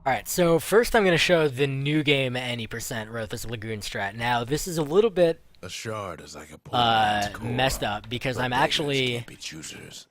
Alright, so first I'm going to show the new game any percent Roathus Lagoon strat. Now, this is a little bit A shard is like a poor man's core, messed up because but I'm beggars actually can't be choosers.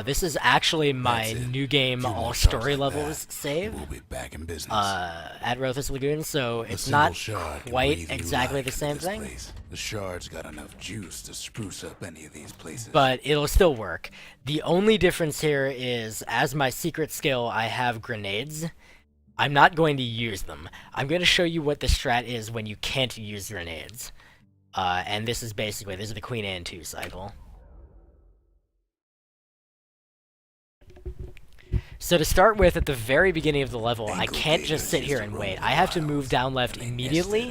this is actually my That's it. new game Few all more story shards like levels that, save we'll be back in business. at Roathus Lagoon, so it's single not shard can quite breathe new exactly life the into same this thing, place. The shard's got enough juice to spruce up any of these places. but it'll still work. The only difference here is, as my secret skill, I have grenades. I'm not going to use them. I'm going to show you what the strat is when you can't use grenades. And this is this is the Queen Anne 2 cycle. So to start with, at the very beginning of the level, I can't just sit here and wait. I have to move down left immediately.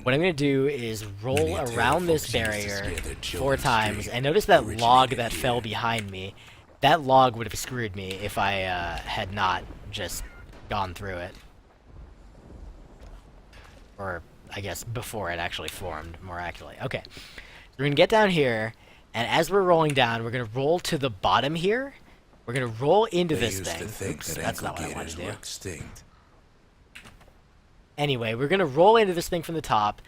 What I'm going to do is roll around this barrier 4 times, and notice that log that fell behind me. That log would have screwed me if I had not just gone through it. Or, I guess, before it actually formed, more accurately. Okay, so we're going to get down here, and as we're rolling down, we're going to roll to the bottom here. We're going to roll into this thing. Oops, that's not what I wanted to do. Anyway, we're going to roll into this thing from the top,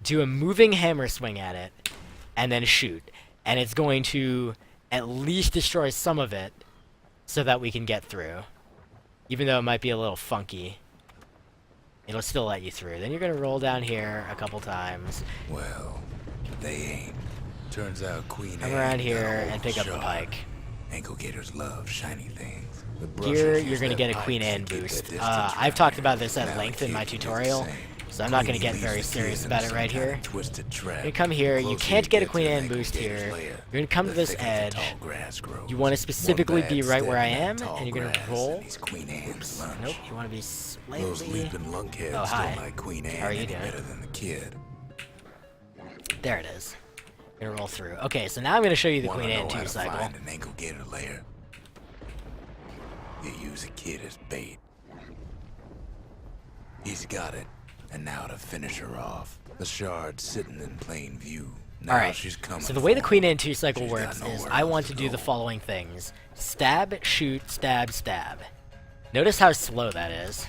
do a moving hammer swing at it, and then shoot. And it's going to at least destroy some of it so that we can get through. Even though it might be a little funky, it'll still let you through. Then you're going to roll down here a couple times. Well, they ain't. Turns out Queen Come Anne around got here a and pick up the shard. pike. Ankle gators love shiny things. The Here, brushers you're use going to their get a Queen pikes Anne to keep boost. their distance I've around talked here. about this at Now length the in my kid can do the tutorial, same. so I'm not going to Queenie get very leaves the serious kid about in it right some kinda here. twisted trap. You're going to come here, you Closer can't get a to Queen the Anne ankle boost gator's here. lair, You're going to come the to this thicker the edge. tall grass grows. You want to specifically One be bad right step where I in that am, tall and you're going to grass roll. and he's Queen Anne's Oops, lunch. nope, you want to be Those slightly... leaping lunkheads Oh, hi. don't like Queen Anne How are you any doing? better than the kid. There it is. Going to roll through. Okay, so now I'm going to show you the Wanna Queen know Anne how 2 to cycle. find an ankle gator lair? You use a kid as bait. He's got it, and now to finish her off. The shard's sitting in plain view. Now Alright, she's coming so the way the for Queen him. Anne 2 cycle She's works got is nowhere I else want to do go. the following things. Stab, shoot, stab, stab. Notice how slow that is.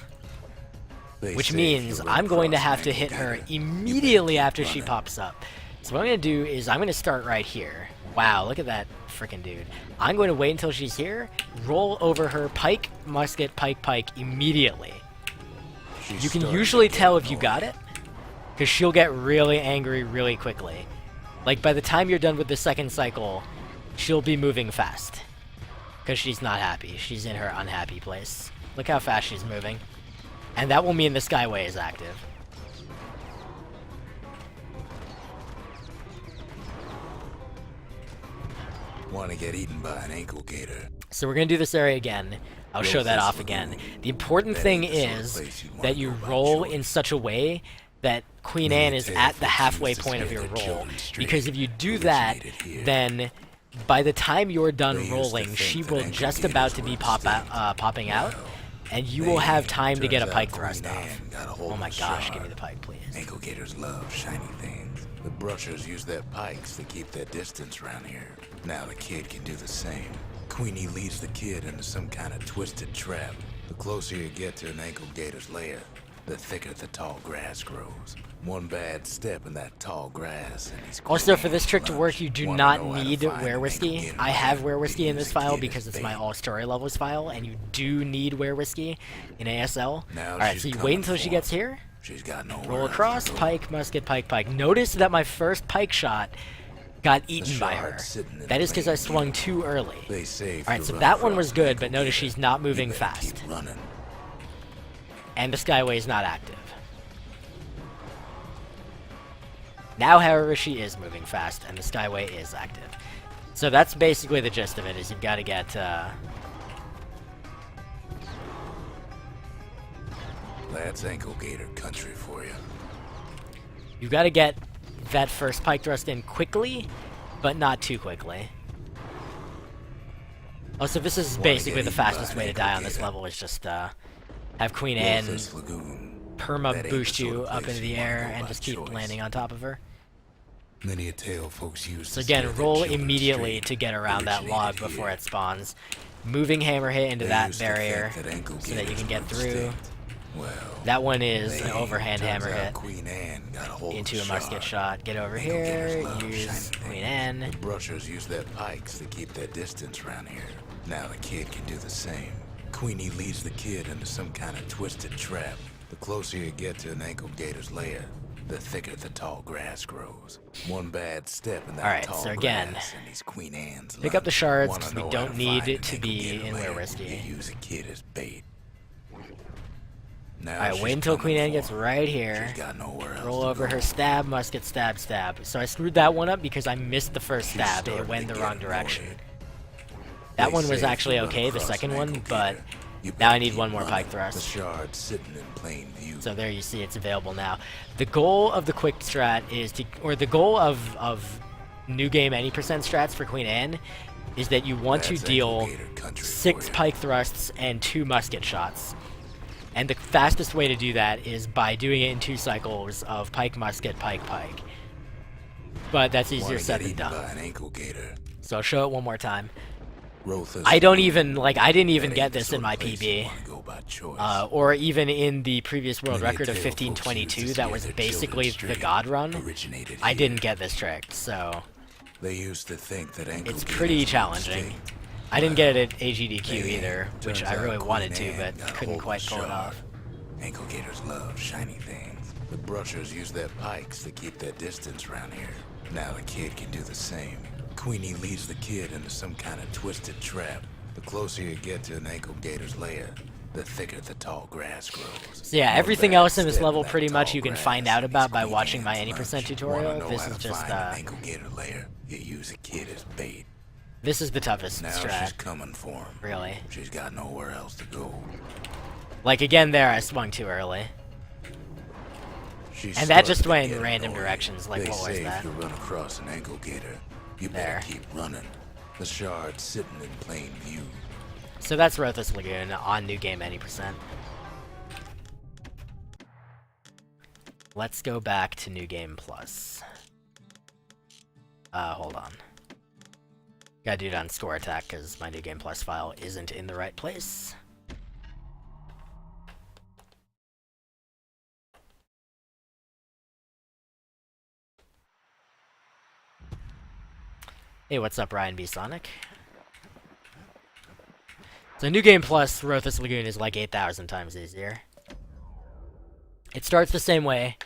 They Which say if means you run I'm going to across an have to ankle hit her gator, you immediately better after keep she running. pops up. So what I'm going to do is I'm going to start right here. Wow, look at that frickin' dude. I'm going to wait until she's here, roll over her, pike, musket, pike, pike, immediately. She's You can starting to usually get tell if you annoying. got it, because she'll get really angry really quickly. Like, by the time you're done with the second cycle, she'll be moving fast. Because she's not happy. She's in her unhappy place. Look how fast she's moving. And that will mean the Skyway is active. Want to get eaten by an ankle gator? So we're going to do this area again. I'll show that off again. The important thing That ain't the sort of is place you'd wanna that you go by roll choice. in such a way that Queen Anne is Military at the folks halfway used to point of scare your their roll. children straight. Because if you do that, Originated here. then by the time you're They done used to rolling, think she that will ankle just gators about to were be extinct. popping out, Well, and you they will have ain't. time to get a Turns pike out thrust Queen off. Anne got a hold Oh of my the gosh, shard. give me the pike, please. Ankle gators love shiny things. The brushers use their pikes to keep their distance around here. Now the kid can do the same. Queenie leads the kid into some kind of twisted trap. The closer you get to an ankle gator's lair, the thicker the tall grass grows. One bad step in that tall grass and he's Also, Queen for this Anne's trick to work, lunch. you do Wanna not know how to need find an Were ankle Whiskey. gator I lair? have Were Whiskey in Use this a file kid because as it's my bait. all story levels file, and you do need Were Whiskey in ASL. Now Alright, she's so you wait coming until she for gets him. here, She's got no roll across, pike, musket, pike, pike. Notice that my first pike shot got eaten by her. shard's sitting in That is because I plain swung view. too early. They say if Alright, you so run that one across was an good, ankle but notice gator, she's not you moving better fast. keep running. And the Skyway is not active. Now, however, she is moving fast, and the Skyway is active. So that's basically the gist of it, is you've got to get, That's ankle gator country for you. you've got to get that first pike thrust in quickly, but not too quickly. Also, this is Wanna basically get the eaten by fastest an way to ankle die on this gator. level, is just, have Queen Anne Roathus Lagoon. perma That ain't boost the sort you of up place into the you wanna air go and by just keep choice. landing on top of her. Many a tale folks use So to scare again, their roll children immediately straight. to get around that log Originated before here. it spawns. moving hammer hit into They that used to barrier think that ankle so that you gators can get were through. extinct. Well, That one is an they- overhand turns hammer out hit Queen Anne got a hold of into the a musket shard. shot. Get over Ankle here, gators love use shiny Queen things. Anne. The brushers use their pikes to keep their distance around here. Now the kid can do the same. Queenie leads the kid into some kind of twisted trap. The closer you get to an ankle gator's lair, the thicker the tall grass grows. One bad step in that Alright, tall so again, grass and these Queen Anne's pick up the lunch. shards Wanna because we know how don't to need find it an to ankle be gator anywhere lair? risky. You use a kid as bait. Now Alright, she's wait until coming Queen Anne for gets him. right here. She's got nowhere else Roll to over go. her, stab, musket, stab, stab. So I screwed that one up because I missed the first She stab. It started went to the get wrong direction. annoyed. That They one say was if you actually run okay, the across second an one, ankle but gator, you now I better need keep one more running. pike thrust. The shard's sitting in plain view. So there you see it's available now. The goal of the quick strat is to, or the goal of new game any percent strats for Queen Anne is that you want to That's deal ankle gator country 6 for you. pike thrusts and 2 musket shots. And the fastest way to do that is by doing it in 2 cycles of pike, musket, pike, pike. But that's easier Wanna said get than eaten by done. an ankle gator. So I'll show it one more time. Roathus I don't Lagoon. even, like, I didn't even That get ain't the this sort in my of place you PB. wanna go by choice. Or even in the previous world Many a record of tale folks used 1522 to that scare was their basically children the straight God Run. originated I here. didn't get this trick, so They used to think that ankle it's gators pretty were challenging. extinct. I didn't get it at AGDQ Hey, either, which turns I out really Queen wanted to, Anne but got a couldn't hold of quite the pull it shard. off. Ankle gators love shiny things. The brushers use their pikes to keep their distance around here. Now the kid can do the same. Queenie leads the kid into some kind of twisted trap. The closer you get to an ankle gator's lair, the thicker the tall grass grows. So yeah, One everything bad else in this step level that pretty much tall you can grass find out and about these by Queen watching my Anne's any percent lunch. tutorial. Wanna know This how is to just find an ankle gator lair? You use a kid as bait. this is the toughest Now she's strat, coming for him. really. She's got nowhere else to go. Like again there I swung too early. She's And that starting just to went in get random annoyed. directions, like They what was say that? if you run across an ankle gator, you There. better keep running. The shard's sitting in plain view. So that's Roathus Lagoon on New Game any percent. Let's go back to New Game Plus. Hold on. Gotta do it on Score Attack because my New Game Plus file isn't in the right place. Hey, what's up, Ryan B. Sonic? So New Game Plus, Roathus Lagoon is like 8,000 times easier. It starts the same way.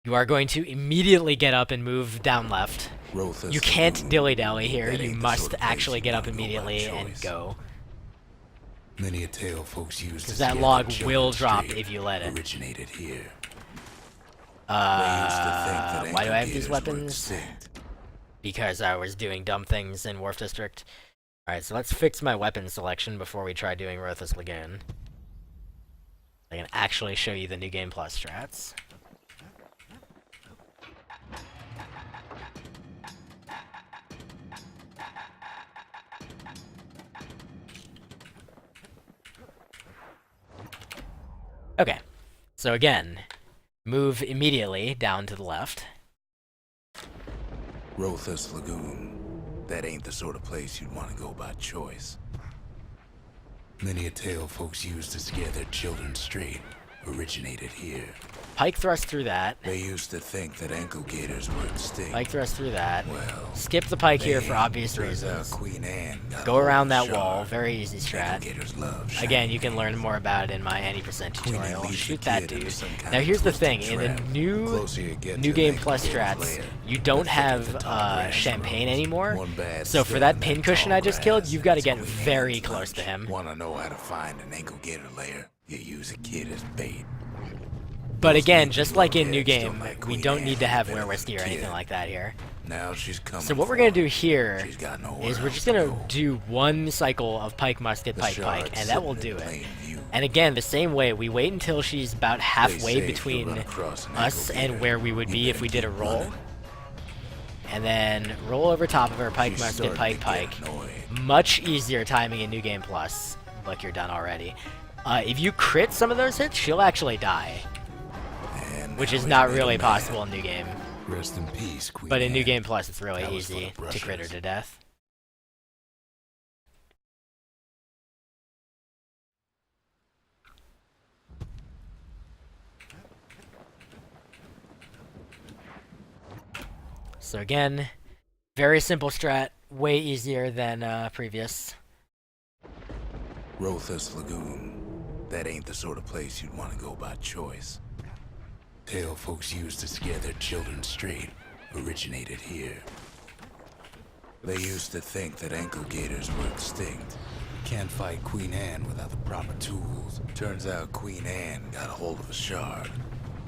You are going to immediately get up and move down left. Roathus You can't Lagoon. dilly-dally here. That You ain't the must sort of place actually you get up wanna go by immediately and choice. go. Many a tale folks use to Because that scare log their will children drop straight if you let it. originated here. They used to think that Why do I have ankle these gators were weapons? extinct. Because I was doing dumb things in Wharf District. Alright, so let's fix my weapon selection before we try doing Roathus Lagoon. I can actually show you the New Game Plus strats. Okay, so again, move immediately down to the left. Roathus Lagoon. That ain't the sort of place you'd want to go by choice. Many a tale folks use to scare their children straight originated here. Pike thrust through that. They used to think that ankle gators were extinct. Pike thrust through that. Well, Skip the pike here for they- obvious turns out reasons. Queen Anne got Go hold around of the that wall. shard. Very easy Ankle strat. gators love shiny Again, you can learn things. more about it in my any percent Queenie tutorial. leads the Shoot that kid into dude. some kind Now of here's the twisted thing, in the trap. The new closer you get New to Game an Plus ankle gator's strats, lair, you the don't thicker have the tall grass champagne grows. anymore. One bad So for step that in pin cushion tall I just killed, grass you've and got to it's get Queen very Anne's close to lunch. him. Wanna know how to find an ankle gator lair? You use a kid as bait. But Those again, meat just little like in New heads don't Game, make we Queen don't Anne need to have better wear than whiskey or the anything kid. like that here. Now she's coming. So what we're for gonna do him. here She's got nowhere is we're else just to gonna go. do one cycle of pike, musket, The pike, shard's and that will sitting do in it. plain view. And again, the same way, we wait until she's about halfway say if you between run across an us ankle and gator, where we would you be if better we did a keep roll. running. And then roll over top of her, pike, She's musket, starting pike, to pike. get annoyed. Much easier timing in New Game Plus. Look, you're done already. If you crit some of those hits, she'll actually die. And Which now is we not made really a man. possible in New Game. Rest in peace, Queen But in New Anne. Game Plus, it's really That was for easy the to crit her brushers. to death. So again, very simple strat, way easier than previous. Roathus Lagoon. That ain't the sort of place you'd want to go by choice. Tale folks used to scare their children straight originated here. They used to think that ankle gators were extinct. Can't fight Queen Anne without the proper tools. Turns out Queen Anne got a hold of a shard.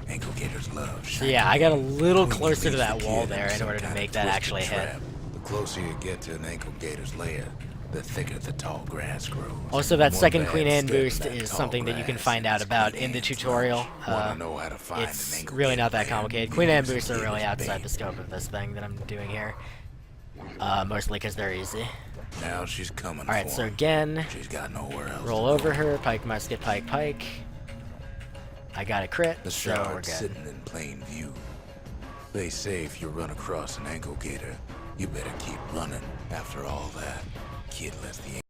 Ankle gators love So shiny. yeah, I got a little Queen closer to leads that the wall kid there into in some order to kind of make that twisted actually hit. trap. The closer you get to an ankle gator's lair, the thicker the tall grass grows. Also, that One second bad Queen Anne step in boost that is tall something that you can grass find out is about Queen in the Anne's tutorial. lunch. Wanna know how to find an It's ankle really gator not that lair? complicated. You Queen Anne use the boosts are really gator's outside bait. the scope of this thing that I'm doing here. Mostly because they're easy. Now she's coming Alright, for so him. again, She's got nowhere else roll to over go. her, pike, musket, pike, pike. I got a crit, The so we're shard's good. sitting in plain view. They say if you run across an ankle gator, you better keep running. After all that, kid lets the